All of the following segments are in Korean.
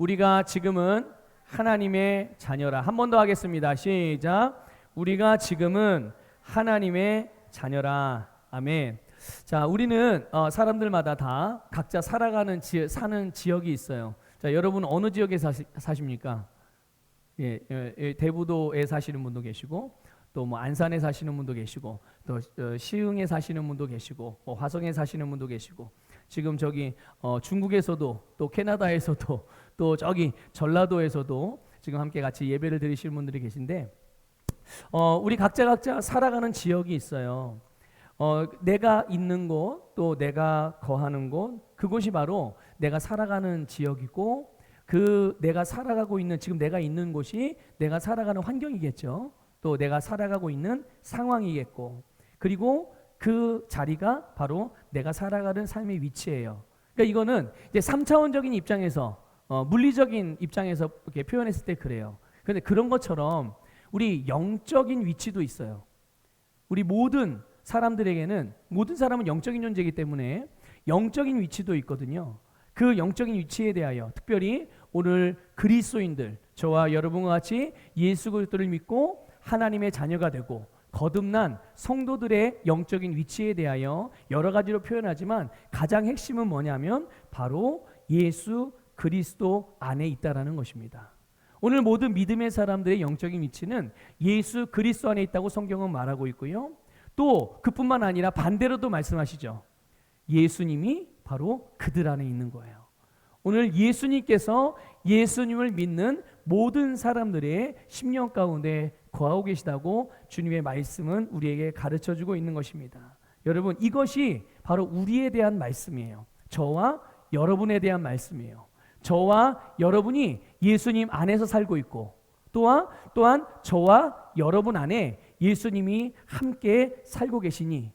우리가 지금은 하나님의 자녀라. 한 번 더 하겠습니다. 시작. 우리가 지금은 하나님의 자녀라. 아멘. 자, 우리는 사람들마다 다 각자 살아가는 사는 지역이 있어요. 자, 여러분 어느 지역에 사십니까? 대부도에 사시는 분도 계시고, 또 뭐 안산에 사시는 분도 계시고, 또 시흥에 사시는 분도 계시고, 화성에 사시는 분도 계시고, 지금 저기 중국에서도, 또 캐나다에서도, 또 저기 전라도에서도 지금 함께 같이 예배를 드리실 분들이 계신데, 우리 각자 살아가는 지역이 있어요. 내가 있는 곳, 또 내가 거하는 곳, 그곳이 바로 내가 살아가는 지역이고, 그 내가 살아가고 있는, 지금 내가 있는 곳이 내가 살아가는 환경이겠죠. 또 내가 살아가고 있는 상황이겠고, 그리고 그 자리가 바로 내가 살아가는 삶의 위치예요. 그러니까 이거는 이제 3차원적인 입장에서, 물리적인 입장에서 이렇게 표현했을 때 그래요. 그런데 그런 것처럼 우리 영적인 위치도 있어요. 우리 모든 사람들에게는, 모든 사람은 영적인 존재이기 때문에 영적인 위치도 있거든요. 그 영적인 위치에 대하여 특별히 오늘 그리스도인들, 저와 여러분과 같이 예수 그리스도를 믿고 하나님의 자녀가 되고 거듭난 성도들의 영적인 위치에 대하여 여러 가지로 표현하지만 가장 핵심은 뭐냐면 바로 예수 그리스도 안에 있다라는 것입니다. 오늘 모든 믿음의 사람들의 영적인 위치는 예수 그리스도 안에 있다고 성경은 말하고 있고요. 또 그뿐만 아니라 반대로도 말씀하시죠. 예수님이 바로 그들 안에 있는 거예요. 오늘 예수님께서 예수님을 믿는 모든 사람들의 심령 가운데 거하고 계시다고 주님의 말씀은 우리에게 가르쳐주고 있는 것입니다. 여러분, 이것이 바로 우리에 대한 말씀이에요. 저와 여러분에 대한 말씀이에요. 저와 여러분이 예수님 안에서 살고 있고, 또한 저와 여러분 안에 예수님이 함께 살고 계시니,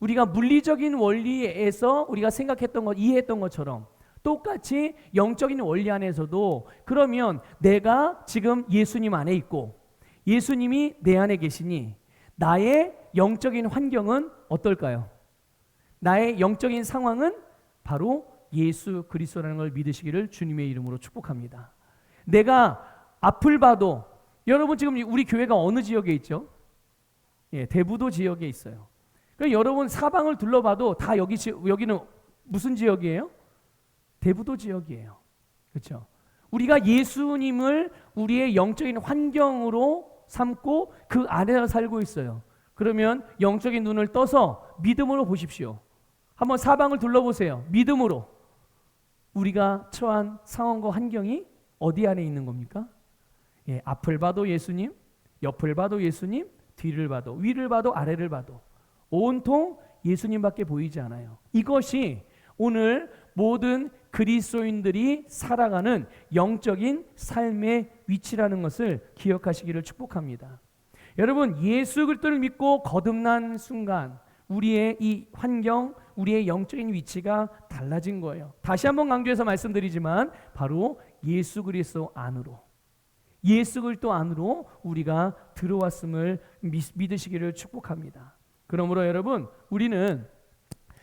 우리가 물리적인 원리에서 우리가 생각했던 것, 이해했던 것처럼 똑같이 영적인 원리 안에서도, 그러면 내가 지금 예수님 안에 있고 예수님이 내 안에 계시니 나의 영적인 환경은 어떨까요? 나의 영적인 상황은 바로 예수 그리스도라는 걸 믿으시기를 주님의 이름으로 축복합니다. 내가 앞을 봐도, 여러분 지금 우리 교회가 어느 지역에 있죠? 대부도 지역에 있어요. 그러니까 여러분 사방을 둘러봐도 다 여기는 무슨 지역이에요? 대부도 지역이에요. 그렇죠? 우리가 예수님을 우리의 영적인 환경으로 삼고 그 안에서 살고 있어요. 그러면 영적인 눈을 떠서 믿음으로 보십시오. 한번 사방을 둘러보세요. 믿음으로. 우리가 처한 상황과 환경이 어디 안에 있는 겁니까? 앞을 봐도 예수님, 옆을 봐도 예수님, 뒤를 봐도, 위를 봐도, 아래를 봐도 온통 예수님밖에 보이지 않아요. 이것이 오늘 모든 그리스도인들이 살아가는 영적인 삶의 위치라는 것을 기억하시기를 축복합니다. 여러분, 예수 그리스도를 믿고 거듭난 순간 우리의 이 환경, 우리의 영적인 위치가 달라진 거예요. 다시 한번 강조해서 말씀드리지만 바로 예수 그리스도 안으로, 예수 그리스도 안으로 우리가 들어왔음을 믿으시기를 축복합니다. 그러므로 여러분, 우리는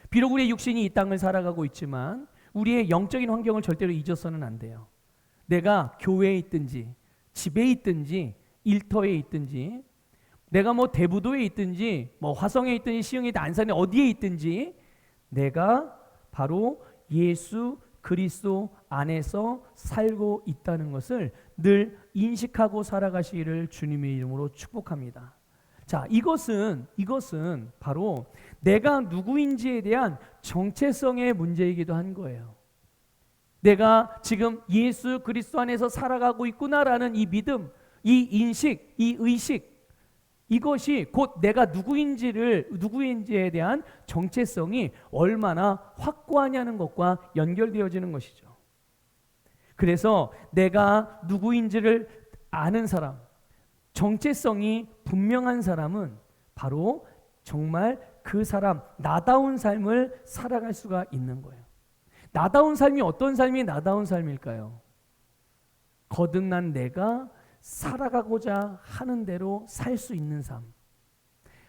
비록 우리의 육신이 이 땅을 살아가고 있지만 우리의 영적인 환경을 절대로 잊어서는 안 돼요. 내가 교회에 있든지 집에 있든지 일터에 있든지, 내가 뭐 대부도에 있든지 뭐 화성에 있든지 시흥에 있든지 안산에 어디에 있든지 내가 바로 예수 그리스도 안에서 살고 있다는 것을 늘 인식하고 살아가시기를 주님의 이름으로 축복합니다. 자, 이것은 바로 내가 누구인지에 대한 정체성의 문제이기도 한 거예요. 내가 지금 예수 그리스도 안에서 살아가고 있구나라는 이 믿음, 이 인식, 이 의식, 이것이 곧 내가 누구인지에 대한 정체성이 얼마나 확고하냐는 것과 연결되어지는 것이죠. 그래서 내가 누구인지를 아는 사람, 정체성이 분명한 사람은 바로 정말 그 사람, 나다운 삶을 살아갈 수가 있는 거예요. 나다운 삶이 어떤 삶이 나다운 삶일까요? 거듭난 내가 살아가고자 하는 대로 살 수 있는 삶.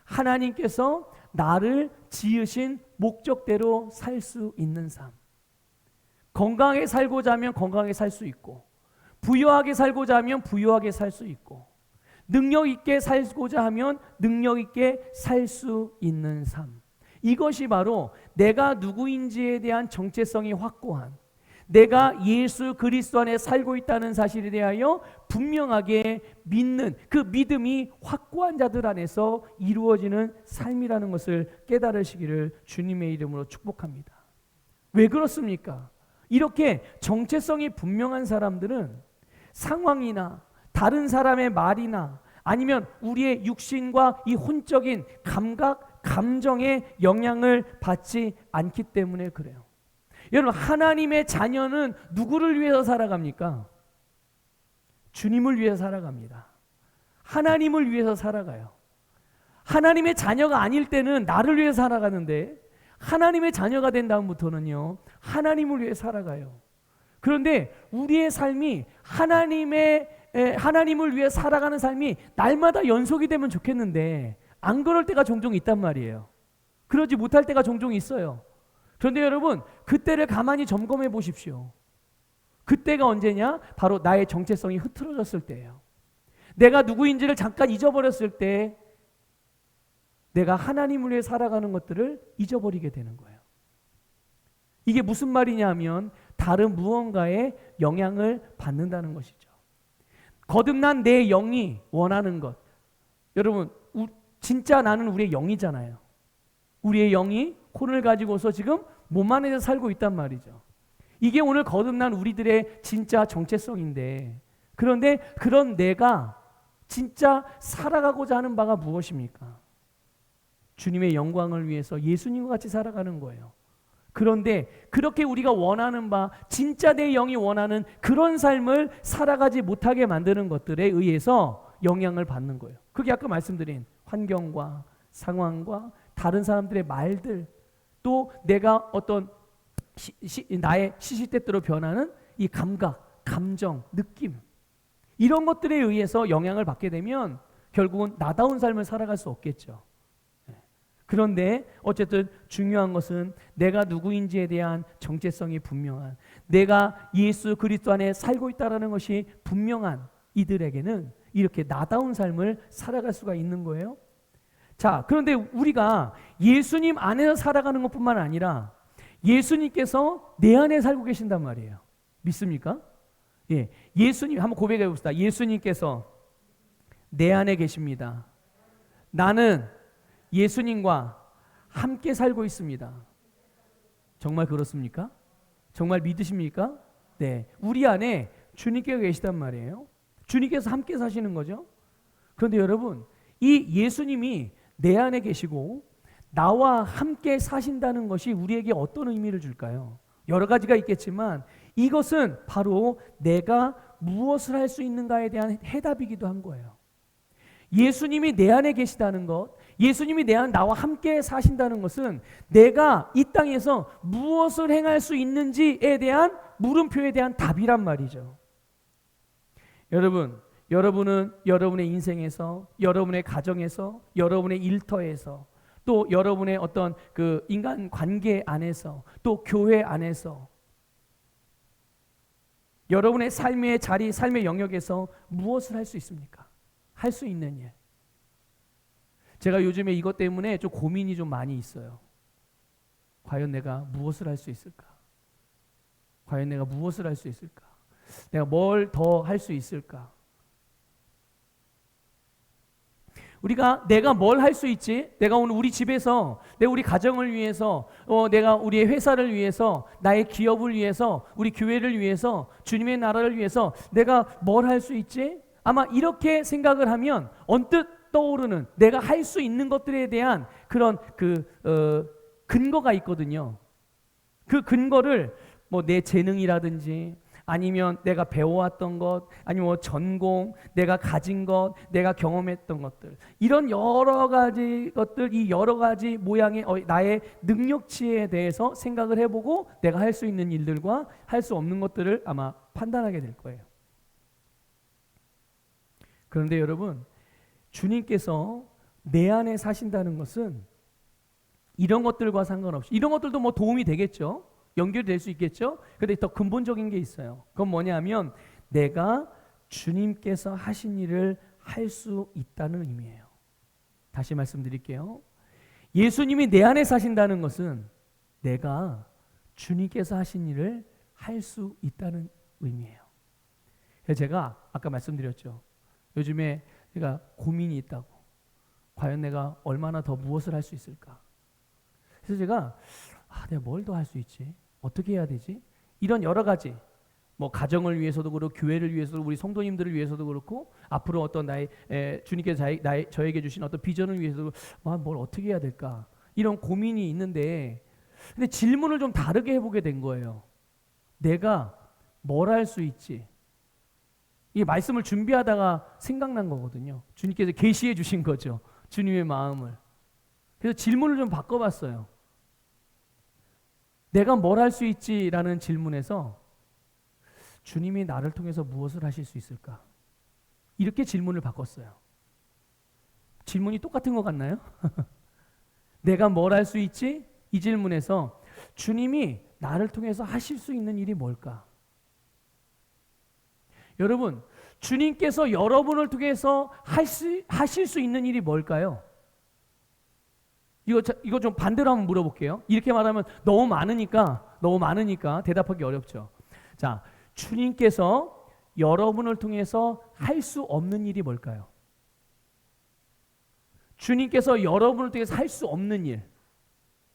하나님께서 나를 지으신 목적대로 살 수 있는 삶. 건강하게 살고자 하면 건강하게 살 수 있고, 부유하게 살고자 하면 부유하게 살 수 있고, 능력 있게 살고자 하면 능력 있게 살 수 있는 삶. 이것이 바로 내가 누구인지에 대한 정체성이 확고한, 내가 예수 그리스도 안에 살고 있다는 사실에 대하여 분명하게 믿는 그 믿음이 확고한 자들 안에서 이루어지는 삶이라는 것을 깨달으시기를 주님의 이름으로 축복합니다. 왜 그렇습니까? 이렇게 정체성이 분명한 사람들은 상황이나 다른 사람의 말이나 아니면 우리의 육신과 이 혼적인 감각, 감정에 영향을 받지 않기 때문에 그래요. 여러분, 하나님의 자녀는 누구를 위해서 살아갑니까? 주님을 위해서 살아갑니다. 하나님을 위해서 살아가요. 하나님의 자녀가 아닐 때는 나를 위해서 살아가는데, 하나님의 자녀가 된 다음부터는요, 하나님을 위해 살아가요. 그런데 우리의 삶이 하나님을 위해 살아가는 삶이 날마다 연속이 되면 좋겠는데 안 그럴 때가 종종 있단 말이에요. 그러지 못할 때가 종종 있어요. 그런데 여러분, 그때를 가만히 점검해 보십시오. 그때가 언제냐? 바로 나의 정체성이 흐트러졌을 때예요. 내가 누구인지를 잠깐 잊어버렸을 때 내가 하나님을 위해 살아가는 것들을 잊어버리게 되는 거예요. 이게 무슨 말이냐 하면 다른 무언가에 영향을 받는다는 것이죠. 거듭난 내 영이 원하는 것. 여러분, 진짜 나는 우리의 영이잖아요. 우리의 영이 혼을 가지고서 지금 몸 안에서 살고 있단 말이죠. 이게 오늘 거듭난 우리들의 진짜 정체성인데, 그런데 그런 내가 진짜 살아가고자 하는 바가 무엇입니까? 주님의 영광을 위해서 예수님과 같이 살아가는 거예요. 그런데 그렇게 우리가 원하는 바, 진짜 내 영이 원하는 그런 삶을 살아가지 못하게 만드는 것들에 의해서 영향을 받는 거예요. 그게 아까 말씀드린 환경과 상황과 다른 사람들의 말들, 또 내가 어떤 나의 시시때때로 변하는 이 감각, 감정, 느낌, 이런 것들에 의해서 영향을 받게 되면 결국은 나다운 삶을 살아갈 수 없겠죠. 그런데 어쨌든 중요한 것은 내가 누구인지에 대한 정체성이 분명한, 내가 예수 그리스도 안에 살고 있다는 것이 분명한 이들에게는 이렇게 나다운 삶을 살아갈 수가 있는 거예요. 자, 그런데 우리가 예수님 안에서 살아가는 것뿐만 아니라 예수님께서 내 안에 살고 계신단 말이에요. 믿습니까? 예, 예수님 한번 고백해 봅시다. 예수님께서 내 안에 계십니다. 나는 예수님과 함께 살고 있습니다. 정말 그렇습니까? 정말 믿으십니까? 네, 우리 안에 주님께서 계시단 말이에요. 주님께서 함께 사시는 거죠. 그런데 여러분, 이 예수님이 내 안에 계시고 나와 함께 사신다는 것이 우리에게 어떤 의미를 줄까요? 여러 가지가 있겠지만 이것은 바로 내가 무엇을 할 수 있는가에 대한 해답이기도 한 거예요. 예수님이 내 안에 계시다는 것, 예수님이 나와 함께 사신다는 것은 내가 이 땅에서 무엇을 행할 수 있는지에 대한 물음표에 대한 답이란 말이죠. 여러분은 여러분의 인생에서, 여러분의 가정에서, 여러분의 일터에서, 또 여러분의 어떤 그 인간 관계 안에서, 또 교회 안에서, 여러분의 삶의 자리, 삶의 영역에서 무엇을 할 수 있습니까? 할 수 있는 일. 제가 요즘에 이것 때문에 좀 고민이 좀 많이 있어요. 과연 내가 무엇을 할 수 있을까? 과연 내가 무엇을 할 수 있을까? 내가 뭘 더 할 수 있을까? 내가 뭘 할 수 있지? 내가 오늘 우리 집에서, 내가 우리 가정을 위해서, 내가 우리의 회사를 위해서, 나의 기업을 위해서, 우리 교회를 위해서, 주님의 나라를 위해서 내가 뭘 할 수 있지? 아마 이렇게 생각을 하면 언뜻 떠오르는 내가 할 수 있는 것들에 대한 그런 근거가 있거든요. 그 근거를 뭐 내 재능이라든지 아니면 내가 배워왔던 것, 아니면 뭐 전공, 내가 가진 것, 내가 경험했던 것들, 이런 여러 가지 것들, 이 여러 가지 모양의 나의 능력치에 대해서 생각을 해보고 내가 할 수 있는 일들과 할 수 없는 것들을 아마 판단하게 될 거예요. 그런데 여러분, 주님께서 내 안에 사신다는 것은 이런 것들과 상관없이, 이런 것들도 뭐 도움이 되겠죠. 연결이 될 수 있겠죠? 근데 더 근본적인 게 있어요. 그건 뭐냐면 내가 주님께서 하신 일을 할 수 있다는 의미예요. 다시 말씀드릴게요. 예수님이 내 안에 사신다는 것은 내가 주님께서 하신 일을 할 수 있다는 의미예요. 그래서 제가 아까 말씀드렸죠. 요즘에 제가 고민이 있다고. 과연 내가 얼마나 더 무엇을 할 수 있을까? 그래서 제가 내가 뭘 더 할 수 있지? 어떻게 해야 되지? 이런 여러 가지 뭐 가정을 위해서도 그렇고 교회를 위해서도 우리 성도님들을 위해서도 그렇고 앞으로 어떤 주님께서 저에게 주신 어떤 비전을 위해서도 뭘 어떻게 해야 될까? 이런 고민이 있는데 근데 질문을 좀 다르게 해보게 된 거예요. 내가 뭘 할 수 있지? 이 말씀을 준비하다가 생각난 거거든요. 주님께서 계시해 주신 거죠. 주님의 마음을. 그래서 질문을 좀 바꿔봤어요. 내가 뭘 할 수 있지라는 질문에서 주님이 나를 통해서 무엇을 하실 수 있을까? 이렇게 질문을 바꿨어요. 질문이 똑같은 것 같나요? 내가 뭘 할 수 있지? 이 질문에서 주님이 나를 통해서 하실 수 있는 일이 뭘까? 여러분, 주님께서 여러분을 통해서 하실 수 있는 일이 뭘까요? 이거 좀 반대로 한번 물어볼게요. 이렇게 말하면 너무 많으니까 대답하기 어렵죠. 자, 주님께서 여러분을 통해서 할 수 없는 일이 뭘까요? 주님께서 여러분을 통해서 할 수 없는 일,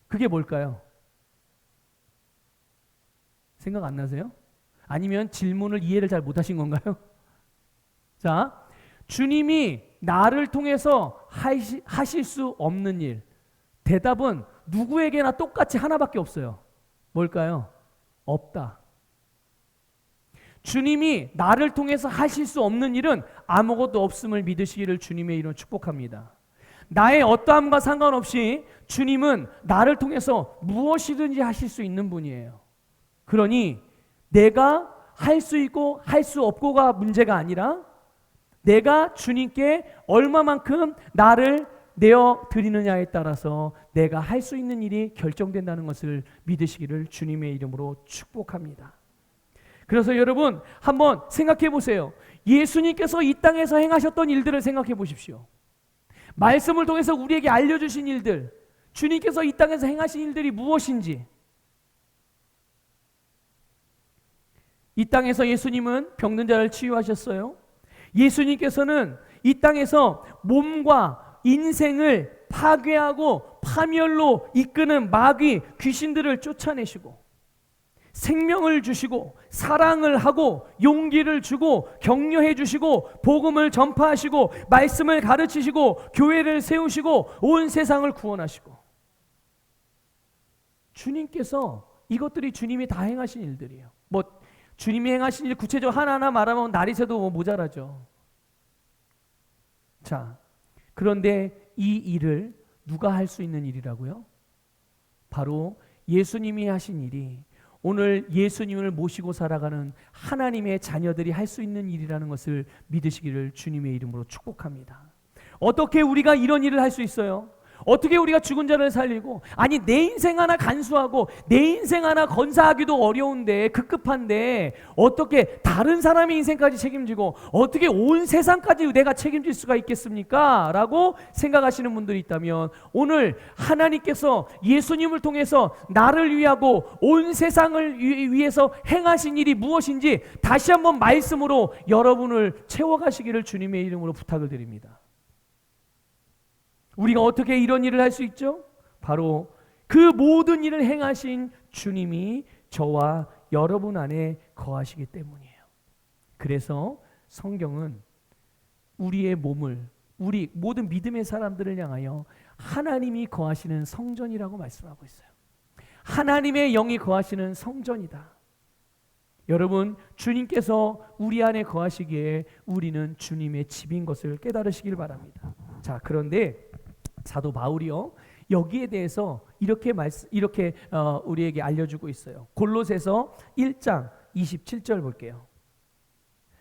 그게 뭘까요? 생각 안 나세요? 아니면 질문을 이해를 잘 못하신 건가요? 자, 주님이 나를 통해서 하실 수 없는 일, 대답은 누구에게나 똑같이 하나밖에 없어요. 뭘까요? 없다. 주님이 나를 통해서 하실 수 없는 일은 아무것도 없음을 믿으시기를 주님의 이름으로 축복합니다. 나의 어떠함과 상관없이 주님은 나를 통해서 무엇이든지 하실 수 있는 분이에요. 그러니 내가 할 수 있고 할 수 없고가 문제가 아니라 내가 주님께 얼마만큼 나를 내어 드리느냐에 따라서 내가 할 수 있는 일이 결정된다는 것을 믿으시기를 주님의 이름으로 축복합니다. 그래서 여러분 한번 생각해 보세요. 예수님께서 이 땅에서 행하셨던 일들을 생각해 보십시오. 말씀을 통해서 우리에게 알려주신 일들, 주님께서 이 땅에서 행하신 일들이 무엇인지. 이 땅에서 예수님은 병든 자를 치유하셨어요. 예수님께서는 이 땅에서 몸과 인생을 파괴하고 파멸로 이끄는 마귀 귀신들을 쫓아내시고 생명을 주시고 사랑을 하고 용기를 주고 격려해 주시고 복음을 전파하시고 말씀을 가르치시고 교회를 세우시고 온 세상을 구원하시고, 주님께서 이것들이 주님이 다 행하신 일들이에요. 주님이 행하신 일 구체적으로 하나하나 말하면 날이 새도 모자라죠. 자, 그런데 이 일을 누가 할 수 있는 일이라고요? 바로 예수님이 하신 일이 오늘 예수님을 모시고 살아가는 하나님의 자녀들이 할 수 있는 일이라는 것을 믿으시기를 주님의 이름으로 축복합니다. 어떻게 우리가 이런 일을 할 수 있어요? 어떻게 우리가 죽은 자를 살리고, 아니 내 인생 하나 간수하고 내 인생 하나 건사하기도 어려운데 급급한데 어떻게 다른 사람의 인생까지 책임지고 어떻게 온 세상까지 내가 책임질 수가 있겠습니까? 라고 생각하시는 분들이 있다면 오늘 하나님께서 예수님을 통해서 나를 위하고 온 세상을 위해서 행하신 일이 무엇인지 다시 한번 말씀으로 여러분을 채워가시기를 주님의 이름으로 부탁을 드립니다. 우리가 어떻게 이런 일을 할 수 있죠? 바로 그 모든 일을 행하신 주님이 저와 여러분 안에 거하시기 때문이에요. 그래서 성경은 우리의 몸을, 우리 모든 믿음의 사람들을 향하여 하나님이 거하시는 성전이라고 말씀하고 있어요. 하나님의 영이 거하시는 성전이다. 여러분, 주님께서 우리 안에 거하시기에 우리는 주님의 집인 것을 깨달으시길 바랍니다. 자, 그런데 사도 바울이요 여기에 대해서 이렇게 우리에게 알려주고 있어요. 골로새서 1장 27절 볼게요.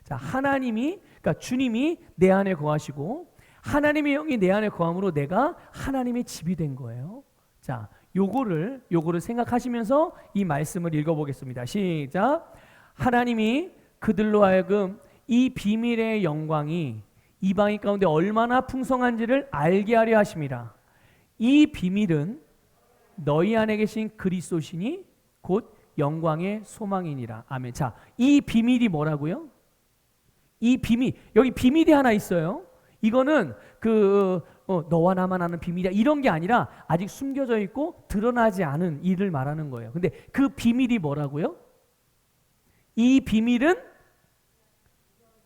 자, 그러니까 주님이 내 안에 거하시고 하나님의 영이 내 안에 거함으로 내가 하나님의 집이 된 거예요. 자, 요거를 생각하시면서 이 말씀을 읽어보겠습니다. 시작. 하나님이 그들로 하여금 이 비밀의 영광이 이방인 가운데 얼마나 풍성한지를 알게 하려 하심이라. 이 비밀은 너희 안에 계신 그리스도시니 곧 영광의 소망이니라. 아멘. 자, 이 비밀이 뭐라고요? 이 비밀, 여기 비밀이 하나 있어요. 이거는 너와 나만 아는 비밀이야 이런 게 아니라 아직 숨겨져 있고 드러나지 않은 일을 말하는 거예요. 근데 그 비밀이 뭐라고요? 이 비밀은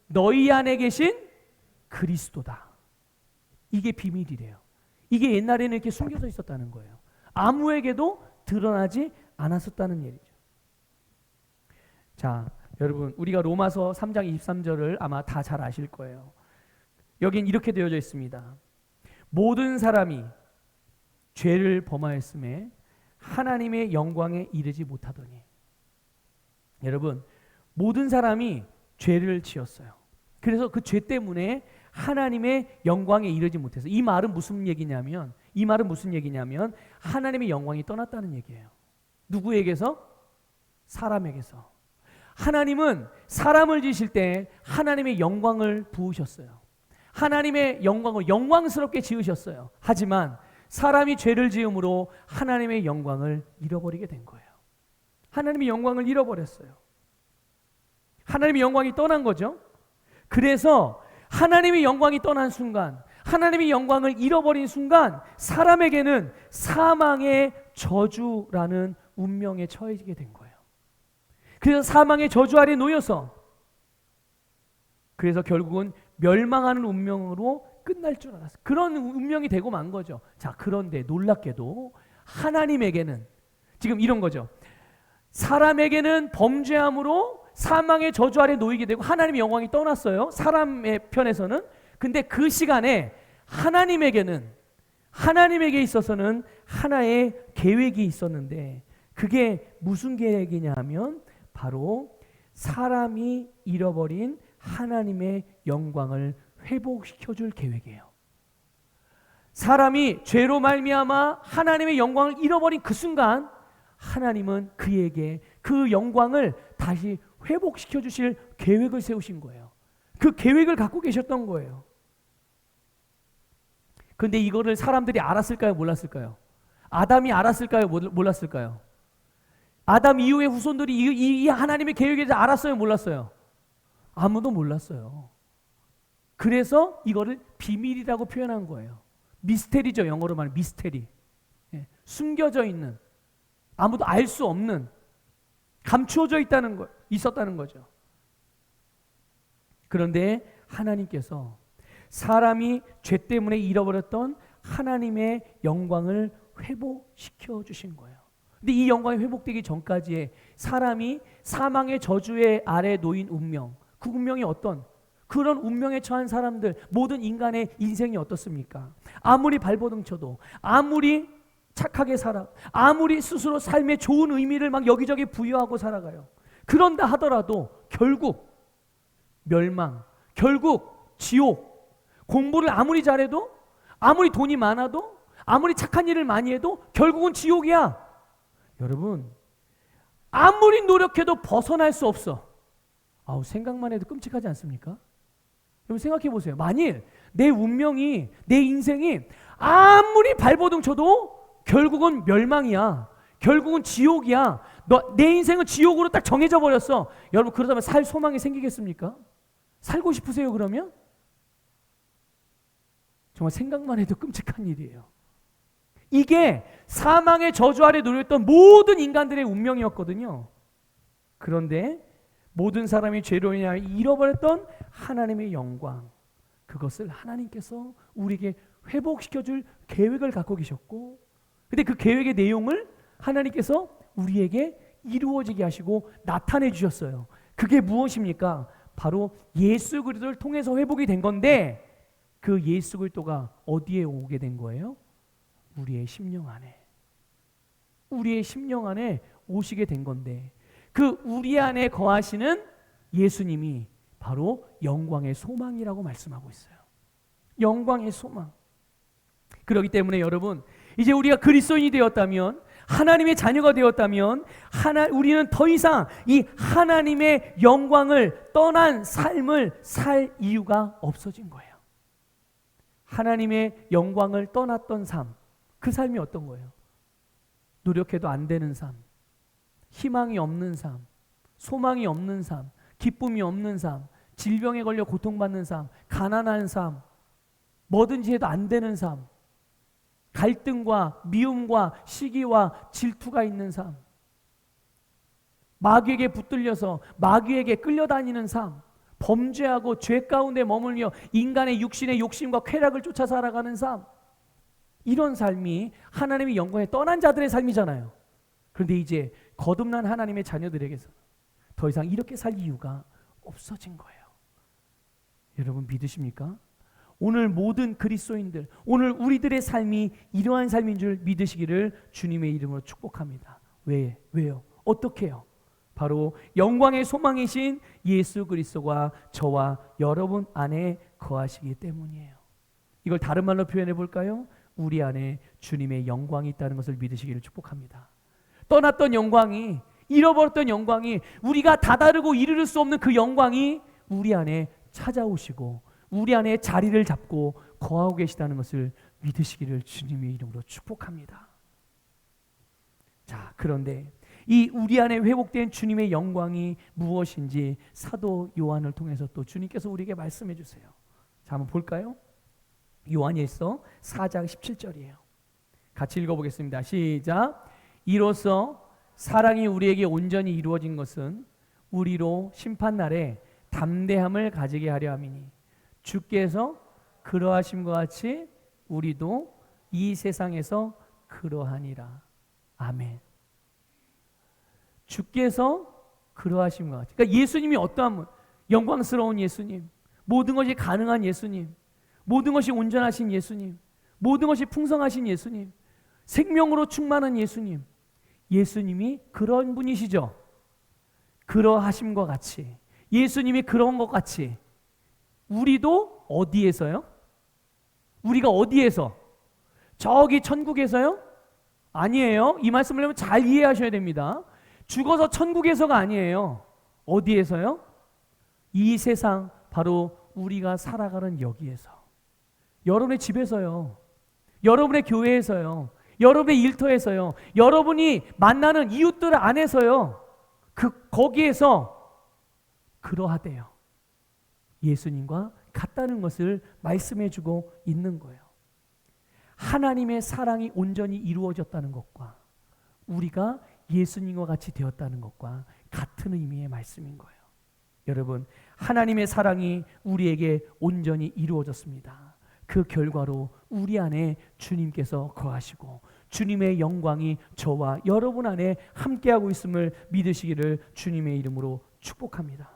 너희 안에 계신 그리스도다. 이게 비밀이래요. 이게 옛날에는 이렇게 숨겨져 있었다는 거예요. 아무에게도 드러나지 않았었다는 얘기죠. 자, 여러분, 우리가 로마서 3장 23절을 아마 다 잘 아실 거예요. 여긴 이렇게 되어져 있습니다. 모든 사람이 죄를 범하였음에 하나님의 영광에 이르지 못하더니. 여러분, 모든 사람이 죄를 지었어요. 그래서 그 죄 때문에 하나님의 영광에 이르지 못해서. 이 말은 무슨 얘기냐면 하나님의 영광이 떠났다는 얘기예요. 누구에게서? 사람에게서. 하나님은 사람을 지으실 때 하나님의 영광을 부으셨어요. 하나님의 영광을 영광스럽게 지으셨어요. 하지만 사람이 죄를 지음으로 하나님의 영광을 잃어버리게 된 거예요. 하나님의 영광을 잃어버렸어요. 하나님의 영광이 떠난 거죠. 그래서 하나님의 영광이 떠난 순간, 하나님의 영광을 잃어버린 순간 사람에게는 사망의 저주라는 운명에 처해지게 된 거예요. 그래서 사망의 저주 아래 놓여서, 그래서 결국은 멸망하는 운명으로 끝날 줄 알았어요. 그런 운명이 되고 만 거죠. 자, 그런데 놀랍게도 하나님에게는 지금 이런 거죠. 사람에게는 범죄함으로 사망의 저주 아래 놓이게 되고 하나님의 영광이 떠났어요. 사람의 편에서는. 근데 그 시간에 하나님에게 있어서는 하나의 계획이 있었는데, 그게 무슨 계획이냐 하면 바로 사람이 잃어버린 하나님의 영광을 회복시켜줄 계획이에요. 사람이 죄로 말미암아 하나님의 영광을 잃어버린 그 순간 하나님은 그에게 그 영광을 다시 회복시켜 주실 계획을 세우신 거예요. 그 계획을 갖고 계셨던 거예요. 그런데 이거를 사람들이 알았을까요? 몰랐을까요? 아담이 알았을까요? 몰랐을까요? 아담 이후의 후손들이 이 하나님의 계획에 대해서 알았어요? 몰랐어요? 아무도 몰랐어요. 그래서 이거를 비밀이라고 표현한 거예요. 미스테리죠. 영어로 말하면 미스테리. 숨겨져 있는, 아무도 알 수 없는, 감추어져 있었다는 거죠. 그런데 하나님께서 사람이 죄 때문에 잃어버렸던 하나님의 영광을 회복시켜 주신 거예요. 근데 이 영광이 회복되기 전까지의 사람이 사망의 저주의 아래 놓인 운명, 그 운명이 어떤, 그런 운명에 처한 사람들, 모든 인간의 인생이 어떻습니까? 아무리 발버둥 쳐도, 아무리 착하게 살아, 아무리 스스로 삶에 좋은 의미를 막 여기저기 부여하고 살아가요. 그런다 하더라도 결국 멸망, 결국 지옥. 공부를 아무리 잘해도, 아무리 돈이 많아도, 아무리 착한 일을 많이 해도 결국은 지옥이야. 여러분, 아무리 노력해도 벗어날 수 없어. 생각만 해도 끔찍하지 않습니까? 여러분 생각해 보세요. 만일 내 운명이, 내 인생이 아무리 발버둥 쳐도 결국은 멸망이야. 결국은 지옥이야. 내 인생은 지옥으로 딱 정해져 버렸어. 여러분, 그러다면 살 소망이 생기겠습니까? 살고 싶으세요 그러면? 정말 생각만 해도 끔찍한 일이에요. 이게 사망의 저주 아래 놓였던 모든 인간들의 운명이었거든요. 그런데 모든 사람이 죄로 인하여 잃어버렸던 하나님의 영광, 그것을 하나님께서 우리에게 회복시켜줄 계획을 갖고 계셨고, 근데 그 계획의 내용을 하나님께서 우리에게 이루어지게 하시고 나타내 주셨어요. 그게 무엇입니까? 바로 예수 그리스도를 통해서 회복이 된 건데, 그 예수 그리스도가 어디에 오게 된 거예요? 우리의 심령 안에. 우리의 심령 안에 오시게 된 건데, 그 우리 안에 거하시는 예수님이 바로 영광의 소망이라고 말씀하고 있어요. 영광의 소망. 그렇기 때문에 여러분, 이제 우리가 그리스도인이 되었다면, 하나님의 자녀가 되었다면 우리는 더 이상 이 하나님의 영광을 떠난 삶을 살 이유가 없어진 거예요. 하나님의 영광을 떠났던 삶, 그 삶이 어떤 거예요? 노력해도 안 되는 삶, 희망이 없는 삶, 소망이 없는 삶, 기쁨이 없는 삶, 질병에 걸려 고통받는 삶, 가난한 삶, 뭐든지 해도 안 되는 삶, 갈등과 미움과 시기와 질투가 있는 삶, 마귀에게 붙들려서 마귀에게 끌려다니는 삶, 범죄하고 죄 가운데 머물며 인간의 육신의 욕심과 쾌락을 쫓아 살아가는 삶, 이런 삶이 하나님의 영광에 떠난 자들의 삶이잖아요. 그런데 이제 거듭난 하나님의 자녀들에게서 더 이상 이렇게 살 이유가 없어진 거예요. 여러분 믿으십니까? 오늘 모든 그리스도인들, 오늘 우리들의 삶이 이러한 삶인 줄 믿으시기를 주님의 이름으로 축복합니다. 왜요? 어떻게요? 바로 영광의 소망이신 예수 그리스도가 저와 여러분 안에 거하시기 때문이에요. 이걸 다른 말로 표현해 볼까요? 우리 안에 주님의 영광이 있다는 것을 믿으시기를 축복합니다. 떠났던 영광이, 잃어버렸던 영광이, 우리가 다다르고 이르를 수 없는 그 영광이 우리 안에 찾아오시고 우리 안에 자리를 잡고 거하고 계시다는 것을 믿으시기를 주님의 이름으로 축복합니다. 자, 그런데 이 우리 안에 회복된 주님의 영광이 무엇인지 사도 요한을 통해서 또 주님께서 우리에게 말씀해 주세요. 자, 한번 볼까요? 요한일서 4장 17절이에요. 같이 읽어보겠습니다. 시작. 이로써 사랑이 우리에게 온전히 이루어진 것은 우리로 심판날에 담대함을 가지게 하려 함이니 주께서 그러하심과 같이 우리도 이 세상에서 그러하니라. 아멘. 주께서 그러하심과 같이, 그러니까 예수님이 어떠한 영광스러운 예수님, 모든 것이 가능한 예수님, 모든 것이 온전하신 예수님, 모든 것이 풍성하신 예수님, 생명으로 충만한 예수님, 예수님이 그런 분이시죠. 그러하심과 같이, 예수님이 그런 것 같이 우리도 어디에서요? 우리가 어디에서? 저기 천국에서요? 아니에요. 이 말씀을 하면 잘 이해하셔야 됩니다. 죽어서 천국에서가 아니에요. 어디에서요? 이 세상, 바로 우리가 살아가는 여기에서, 여러분의 집에서요, 여러분의 교회에서요, 여러분의 일터에서요, 여러분이 만나는 이웃들 안에서요, 거기에서 그러하대요. 예수님과 같다는 것을 말씀해주고 있는 거예요. 하나님의 사랑이 온전히 이루어졌다는 것과 우리가 예수님과 같이 되었다는 것과 같은 의미의 말씀인 거예요. 여러분, 하나님의 사랑이 우리에게 온전히 이루어졌습니다. 그 결과로 우리 안에 주님께서 거하시고 주님의 영광이 저와 여러분 안에 함께하고 있음을 믿으시기를 주님의 이름으로 축복합니다.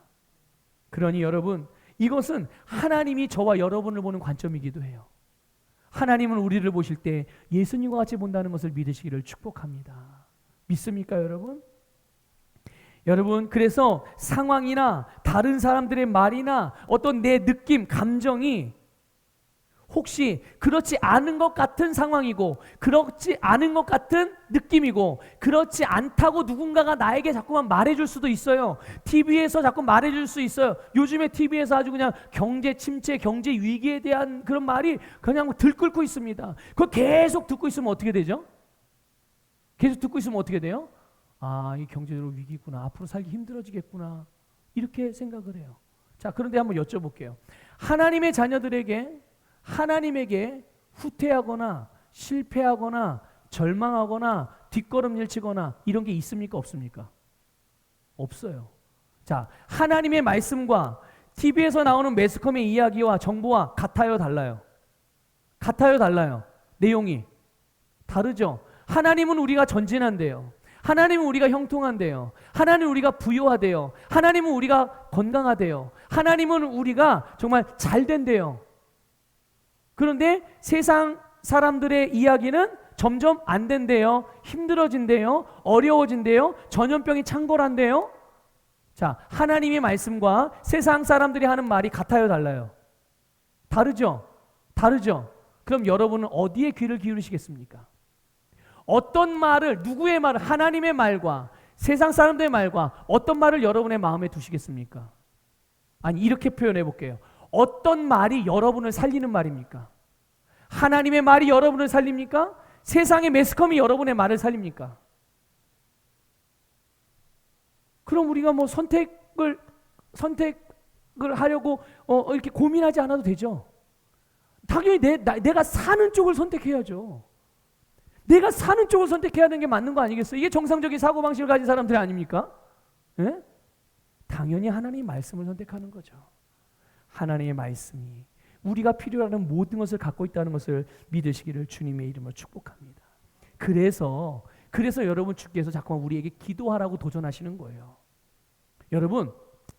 그러니 여러분, 이것은 하나님이 저와 여러분을 보는 관점이기도 해요. 하나님은 우리를 보실 때 예수님과 같이 본다는 것을 믿으시기를 축복합니다. 믿습니까, 여러분? 여러분, 그래서 상황이나 다른 사람들의 말이나 어떤 내 느낌, 감정이 혹시 그렇지 않은 것 같은 상황이고, 그렇지 않은 것 같은 느낌이고, 그렇지 않다고 누군가가 나에게 자꾸만 말해줄 수도 있어요. TV에서 자꾸 말해줄 수 있어요. 요즘에 TV에서 아주 그냥 경제 침체, 경제 위기에 대한 그런 말이 그냥 들끓고 있습니다. 그걸 계속 듣고 있으면 어떻게 되죠? 계속 듣고 있으면 어떻게 돼요? 아, 이 경제적으로 위기구나, 앞으로 살기 힘들어지겠구나, 이렇게 생각을 해요. 자, 그런데 한번 여쭤볼게요. 하나님의 자녀들에게, 하나님에게 후퇴하거나 실패하거나 절망하거나 뒷걸음질 치거나 이런 게 있습니까, 없습니까? 없어요. 자, 하나님의 말씀과 TV에서 나오는 매스컴의 이야기와 정보와 같아요, 달라요? 같아요, 달라요? 내용이 다르죠? 하나님은 우리가 전진한대요. 하나님은 우리가 형통한대요. 하나님은 우리가 부유하대요. 하나님은 우리가 건강하대요. 하나님은 우리가 정말 잘 된대요. 그런데 세상 사람들의 이야기는 점점 안 된대요. 힘들어진대요. 어려워진대요. 전염병이 창궐한대요. 자, 하나님의 말씀과 세상 사람들이 하는 말이 같아요, 달라요? 다르죠? 다르죠? 그럼 여러분은 어디에 귀를 기울이시겠습니까? 어떤 말을, 누구의 말을, 하나님의 말과 세상 사람들의 말과 어떤 말을 여러분의 마음에 두시겠습니까? 아니, 이렇게 표현해 볼게요. 어떤 말이 여러분을 살리는 말입니까? 하나님의 말이 여러분을 살립니까? 세상의 매스컴이 여러분의 말을 살립니까? 그럼 우리가 뭐 선택을 하려고 이렇게 고민하지 않아도 되죠. 당연히 내가 사는 쪽을 선택해야죠. 내가 사는 쪽을 선택해야 하는 게 맞는 거 아니겠어요? 이게 정상적인 사고방식을 가진 사람들이 아닙니까? 예? 당연히 하나님의 말씀을 선택하는 거죠. 하나님의 말씀이 우리가 필요로 하는 모든 것을 갖고 있다는 것을 믿으시기를 주님의 이름으로 축복합니다. 그래서 여러분 주께서 자꾸만 우리에게 기도하라고 도전하시는 거예요. 여러분,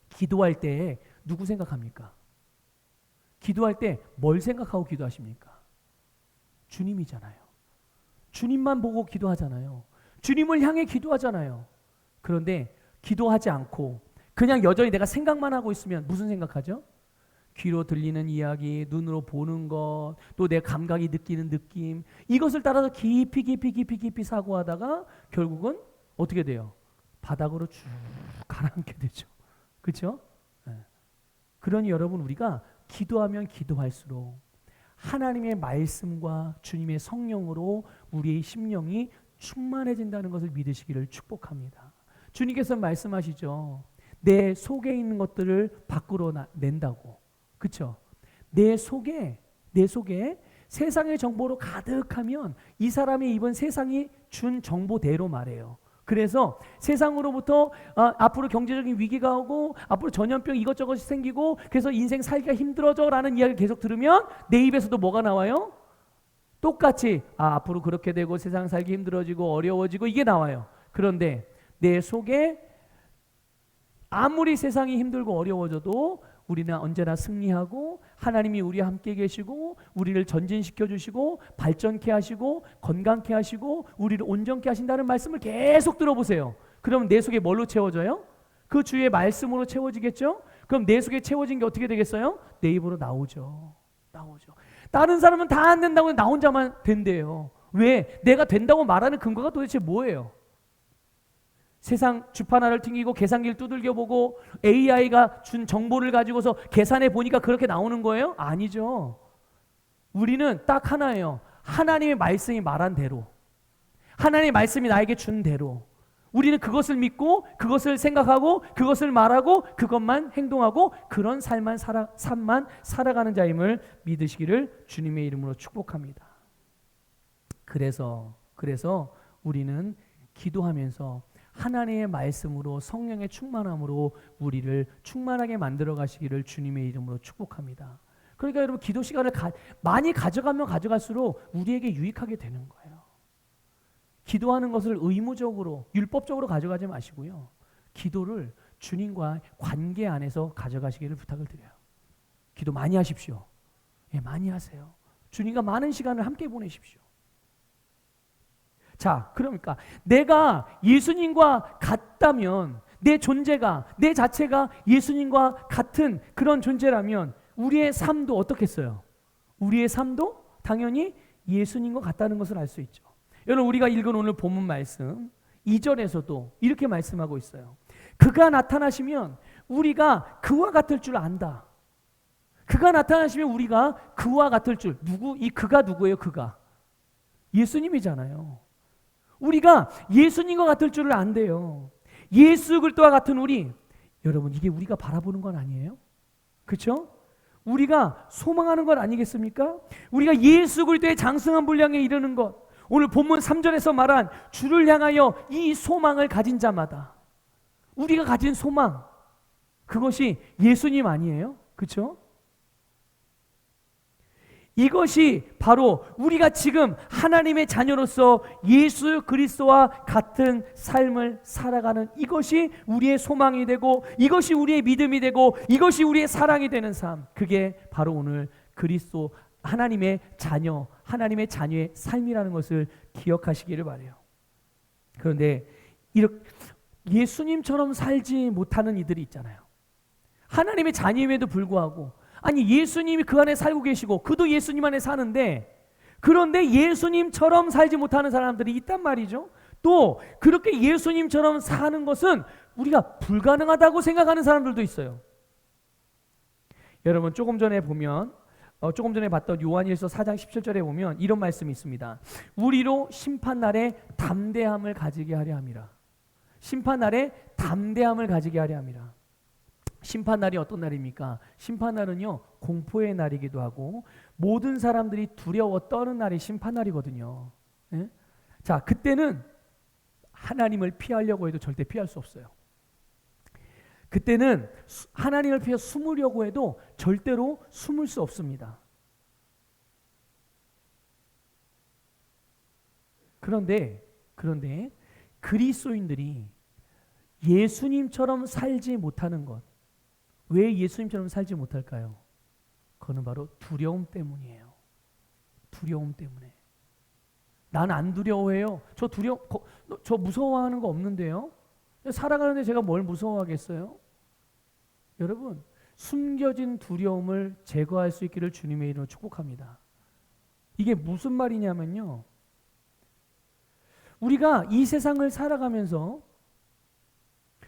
기도할 때 누구 생각합니까? 기도할 때 뭘 생각하고 기도하십니까? 주님이잖아요. 주님만 보고 기도하잖아요. 주님을 향해 기도하잖아요. 그런데 기도하지 않고 그냥 여전히 내가 생각만 하고 있으면 무슨 생각하죠? 귀로 들리는 이야기, 눈으로 보는 것, 또 내 감각이 느끼는 느낌, 이것을 따라서 깊이 사고하다가 결국은 어떻게 돼요? 바닥으로 쭉 가라앉게 되죠. 그렇죠? 네. 그러니 여러분, 우리가 기도하면 기도할수록 하나님의 말씀과 주님의 성령으로 우리의 심령이 충만해진다는 것을 믿으시기를 축복합니다. 주님께서 말씀하시죠. 내 속에 있는 것들을 밖으로 낸다고. 그렇죠? 내 속에 세상의 정보로 가득하면 이 사람의 입은 세상이 준 정보대로 말해요. 그래서 세상으로부터 앞으로 경제적인 위기가 오고 앞으로 전염병 이것저것이 생기고 그래서 인생 살기가 힘들어져 라는 이야기를 계속 들으면 내 입에서도 뭐가 나와요? 똑같이 앞으로 그렇게 되고 세상 살기 힘들어지고 어려워지고 이게 나와요. 그런데 내 속에 아무리 세상이 힘들고 어려워져도 우리는 언제나 승리하고 하나님이 우리와 함께 계시고 우리를 전진시켜 주시고 발전케 하시고 건강케 하시고 우리를 온전케 하신다는 말씀을 계속 들어보세요. 그럼 내 속에 뭘로 채워져요? 그 주의 말씀으로 채워지겠죠? 그럼 내 속에 채워진 게 어떻게 되겠어요? 내 입으로 나오죠. 다른 사람은 다 안 된다고 나 혼자만 된대요. 왜? 내가 된다고 말하는 근거가 도대체 뭐예요? 세상 주파나를 튕기고 계산기를 두들겨 보고 AI가 준 정보를 가지고서 계산해 보니까 그렇게 나오는 거예요? 아니죠. 우리는 딱 하나예요. 하나님의 말씀이 말한 대로, 하나님의 말씀이 나에게 준 대로 우리는 그것을 믿고 그것을 생각하고 그것을 말하고 그것만 행동하고 그런 삶만 살아가는 자임을 믿으시기를 주님의 이름으로 축복합니다. 그래서 우리는 기도하면서 하나님의 말씀으로 성령의 충만함으로 우리를 충만하게 만들어 가시기를 주님의 이름으로 축복합니다. 그러니까 여러분, 기도 시간을 많이 가져가면 가져갈수록 우리에게 유익하게 되는 거예요. 기도하는 것을 의무적으로 율법적으로 가져가지 마시고요. 기도를 주님과 관계 안에서 가져가시기를 부탁을 드려요. 기도 많이 하십시오. 예, 많이 하세요. 주님과 많은 시간을 함께 보내십시오. 자, 그러니까 내가 예수님과 같다면 내 존재가, 내 자체가 예수님과 같은 그런 존재라면 우리의 삶도 어떻겠어요? 우리의 삶도 당연히 예수님과 같다는 것을 알 수 있죠. 여러분, 우리가 읽은 오늘 본문 말씀 2절에서도 이렇게 말씀하고 있어요. 그가 나타나시면 우리가 그와 같을 줄 안다. 그가 나타나시면 우리가 그와 같을 줄. 이 그가 누구예요? 그가 예수님이잖아요. 우리가 예수님과 같을 줄을 안대요. 예수 그리스도와 같은 우리, 여러분, 이게 우리가 바라보는 건 아니에요? 그렇죠? 우리가 소망하는 것 아니겠습니까? 우리가 예수 그리스도의 장승한 분량에 이르는 것, 오늘 본문 3절에서 말한 주를 향하여 이 소망을 가진 자마다, 우리가 가진 소망, 그것이 예수님 아니에요? 그렇죠? 이것이 바로 우리가 지금 하나님의 자녀로서 예수 그리스도와 같은 삶을 살아가는, 이것이 우리의 소망이 되고 이것이 우리의 믿음이 되고 이것이 우리의 사랑이 되는 삶, 그게 바로 오늘 그리스도 하나님의 자녀, 하나님의 자녀의 삶이라는 것을 기억하시기를 바라요. 그런데 이렇게 예수님처럼 살지 못하는 이들이 있잖아요. 하나님의 자녀임에도 불구하고, 아니 예수님이 그 안에 살고 계시고 그도 예수님 안에 사는데 그런데 예수님처럼 살지 못하는 사람들이 있단 말이죠. 또 그렇게 예수님처럼 사는 것은 우리가 불가능하다고 생각하는 사람들도 있어요. 여러분 조금 전에 봤던 요한일서 4장 17절에 보면 이런 말씀이 있습니다. 우리로 심판날에 담대함을 가지게 하려 함이라. 심판날에 담대함을 가지게 하려 함이라. 심판날이 어떤 날입니까? 심판날은요, 공포의 날이기도 하고 모든 사람들이 두려워 떠는 날이 심판날이거든요. 예? 자, 그때는 하나님을 피하려고 해도 절대 피할 수 없어요. 그때는 하나님을 피해 숨으려고 해도 절대로 숨을 수 없습니다. 그런데 그리스도인들이 예수님처럼 살지 못하는 것, 왜 예수님처럼 살지 못할까요? 그거는 바로 두려움 때문이에요. 두려움 때문에. 난 안 두려워해요. 저 무서워하는 거 없는데요. 살아가는데 제가 뭘 무서워하겠어요? 여러분, 숨겨진 두려움을 제거할 수 있기를 주님의 이름으로 축복합니다. 이게 무슨 말이냐면요, 우리가 이 세상을 살아가면서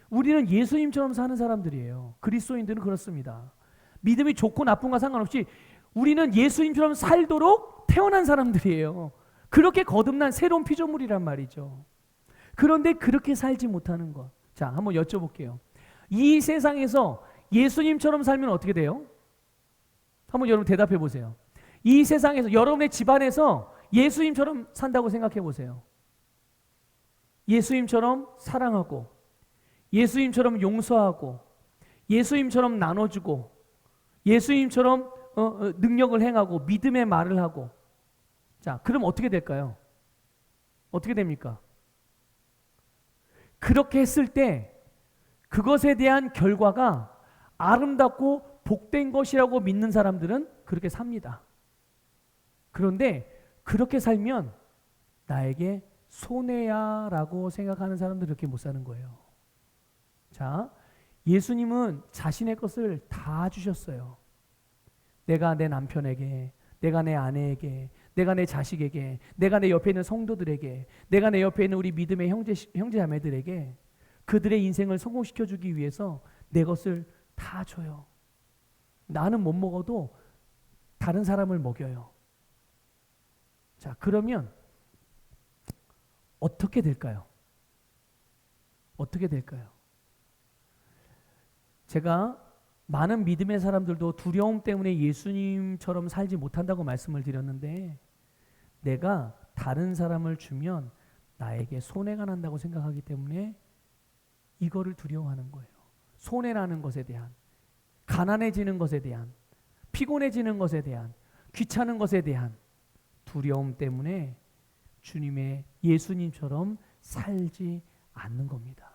우리는 예수님처럼 사는 사람들이에요. 그리스도인들은 그렇습니다. 믿음이 좋고 나쁜과 상관없이 우리는 예수님처럼 살도록 태어난 사람들이에요. 그렇게 거듭난 새로운 피조물이란 말이죠. 그런데 그렇게 살지 못하는 것. 자, 한번 여쭤볼게요. 이 세상에서 예수님처럼 살면 어떻게 돼요? 한번 여러분 대답해 보세요. 이 세상에서 여러분의 집안에서 예수님처럼 산다고 생각해 보세요. 예수님처럼 사랑하고, 예수님처럼 용서하고, 예수님처럼 나눠주고, 예수님처럼 능력을 행하고 믿음의 말을 하고. 자, 그럼 어떻게 될까요? 어떻게 됩니까? 그렇게 했을 때 그것에 대한 결과가 아름답고 복된 것이라고 믿는 사람들은 그렇게 삽니다. 그런데 그렇게 살면 나에게 손해야 라고 생각하는 사람들은 그렇게 못 사는 거예요. 자, 예수님은 자신의 것을 다 주셨어요. 내가 내 남편에게, 내가 내 아내에게, 내가 내 자식에게, 내가 내 옆에 있는 성도들에게, 내가 내 옆에 있는 우리 믿음의 형제자매들에게 그들의 인생을 성공시켜주기 위해서 내 것을 다 줘요. 나는 못 먹어도 다른 사람을 먹여요. 자, 그러면 어떻게 될까요? 어떻게 될까요? 제가 많은 믿음의 사람들도 두려움 때문에 예수님처럼 살지 못한다고 말씀을 드렸는데, 내가 다른 사람을 주면 나에게 손해가 난다고 생각하기 때문에 이거를 두려워하는 거예요. 손해라는 것에 대한, 가난해지는 것에 대한, 피곤해지는 것에 대한, 귀찮은 것에 대한 두려움 때문에 주님의 예수님처럼 살지 않는 겁니다.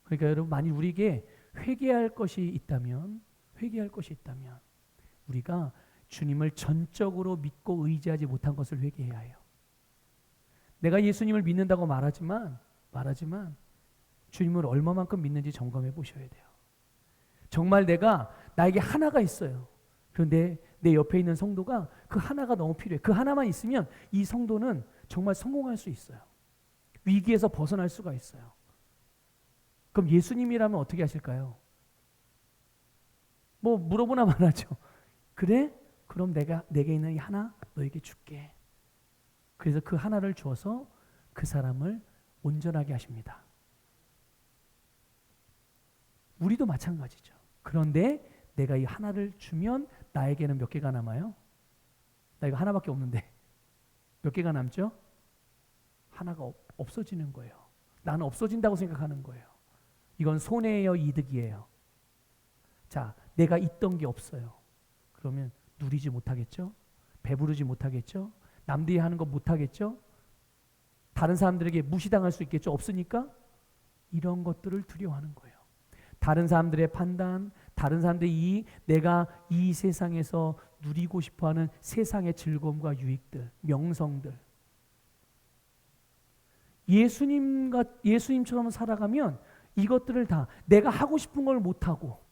그러니까 여러분, 만일 우리에게 회개할 것이 있다면 우리가 주님을 전적으로 믿고 의지하지 못한 것을 회개해야 해요. 내가 예수님을 믿는다고 말하지만 주님을 얼마만큼 믿는지 점검해 보셔야 돼요. 정말 나에게 하나가 있어요. 그런데 내 옆에 있는 성도가 그 하나가 너무 필요해. 그 하나만 있으면 이 성도는 정말 성공할 수 있어요. 위기에서 벗어날 수가 있어요. 그럼 예수님이라면 어떻게 하실까요? 뭐 물어보나 말하죠. 그래? 그럼 내게 있는 이 하나 너에게 줄게. 그래서 그 하나를 주어서 그 사람을 온전하게 하십니다. 우리도 마찬가지죠. 그런데 내가 이 하나를 주면 나에게는 몇 개가 남아요? 나 이거 하나밖에 없는데 몇 개가 남죠? 하나가 없어지는 거예요. 나는 없어진다고 생각하는 거예요. 이건 손해예요, 이득이에요? 자, 내가 있던 게 없어요. 그러면 누리지 못하겠죠? 배부르지 못하겠죠? 남들이 하는 거 못하겠죠? 다른 사람들에게 무시당할 수 있겠죠? 없으니까 이런 것들을 두려워하는 거예요. 다른 사람들의 판단, 다른 사람들의 이익, 내가 이 세상에서 누리고 싶어하는 세상의 즐거움과 유익들, 명성들. 예수님처럼 살아가면 이것들을 다 내가 하고 싶은 걸 못하고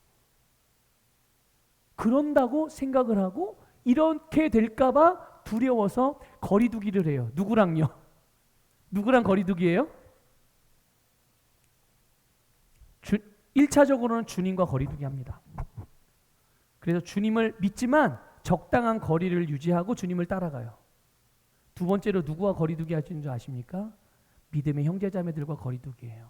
그런다고 생각을 하고 이렇게 될까봐 두려워서 거리두기를 해요. 누구랑요? 누구랑 거리두기예요? 1차적으로는 주님과 거리두기 합니다. 그래서 주님을 믿지만 적당한 거리를 유지하고 주님을 따라가요. 두 번째로 누구와 거리두기 하시는 줄 아십니까? 믿음의 형제자매들과 거리두기예요.